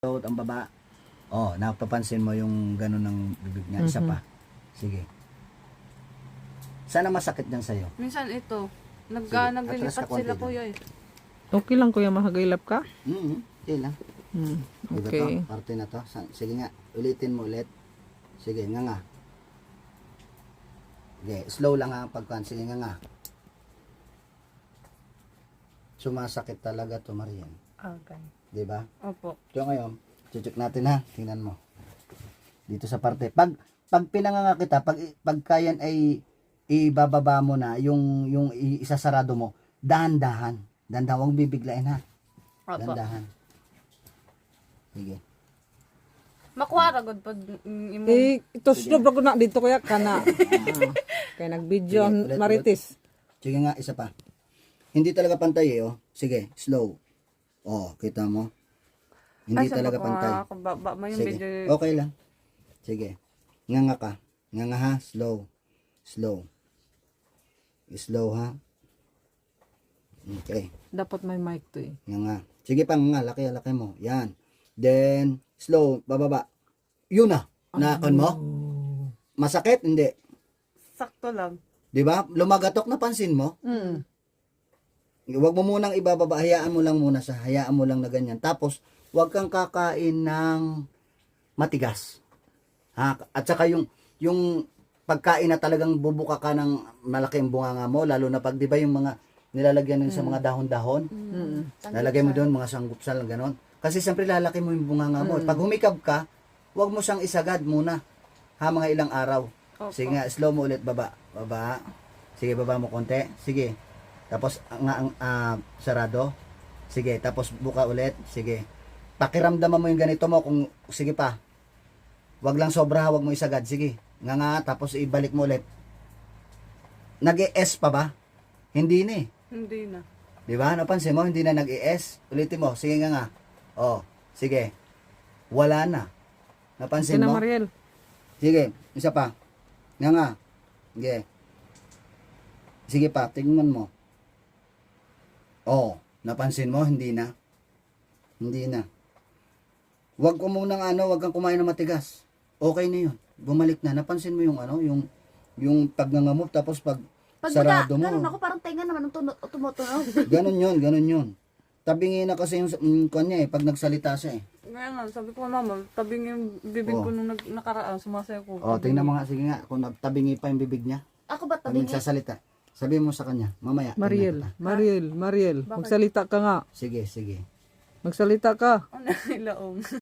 ang baba. Oh, napapansin mo yung ganun ng bibig niya. Isa pa. Sige. Sana masakit dyan sa'yo. Minsan ito, Sige, atras naglilipat ka konti sila doon. kuya eh. Okay lang kuya, makagilap ka? Okay lang. Diba Okay. to? Parte na to. Sige nga, ulitin mo ulit. Sige, nga. Okay, slow lang ang pagkuhan. Sige nga. Sumasakit talaga to, Marian. Okay. Diba? Opo. So ngayon, check natin ha. Tingnan mo. Dito sa parte. Pag pinanganga kita, pag kayan ay ibababa mo na yung isasarado mo, dahan-dahan. Dahan-dahan, huwag bibiglain ha. Opo. Dahan-dahan. Sige. Makuha ragod pag imo. Ito stop ako na dito kaya kana. Kaya nag-video Sige, ulit, Marites. Sige nga, isa pa. Hindi talaga pantay eh, oh. Sige, slow. Oh, kita mo? Hindi talaga pantay. Baba mo yung Sige, video. okay lang. Sige. Nganga ka. Nganga ha, slow. Slow. Slow ha. Okay. Dapat may mic to eh. Nganga. Sige pa, nganga. Laki mo. Yan. Then, slow. Bababa. Yun na. Nakon mo? Masakit? Hindi. Sakto lang. Di ba? Lumagatok na pansin mo? Huwag mo munang ibababa, hayaan mo lang muna hayaan mo lang na ganyan. Tapos, huwag kang kakain ng matigas. Ha? At saka yung pagkain na talagang bubuka ka ng malaking bunganga mo, lalo na pag, di ba yung mga nilalagyan nun sa mga dahon-dahon, lalagay mo doon, mga sanggupsal, gano'n. Kasi siyempre lalaki mo yung bunganga mo. Pag humikab ka, huwag mo siyang isagad muna. Ha, mga ilang araw. Opo. Sige nga, slow mo ulit, baba. Baba. Sige, baba mo konti. Sige. Tapos sarado. Sige, tapos buka ulit. Sige. Pakiramdaman mo yung ganito mo kung sige pa. Wag lang sobra, wag mo isagad. Sige. Nga tapos ibalik mo ulit. Nag-e-S pa ba? Hindi na eh. Hindi na. 'Di ba? Napansin mo hindi na nag-e-S. Ulitin mo. Sige nga. Oh, sige. Wala na. Napansin Kina mo? Mariel. Sige, isa pa. Nga. Sige. Sige pa, tingnan mo. Oh, napansin mo, hindi na. Hindi na. Huwag kang kumain ng matigas. Okay na 'yun. Bumalik na. Napansin mo yung yung pagngangamot tapos pag sarado mo. Ganun ako, parang tenga naman ang tumutunog. Ganun 'yun. Tabingi na kasi yung kanya pag nagsalita siya eh. Ngayon nga, sabi ko naman, tabing yung bibig ko nung nakaraan, sumasayaw ko. Oh, tingnan mo nga, sige nga, kung tabingi pa yung bibig niya. Ako ba Pag tabingi? nagsasalita. Sabihin mo sa kanya, mamaya. Mariel, tingnan kita. Mariel. Magsalita ka nga. Sige. Magsalita ka. Ano ilaong?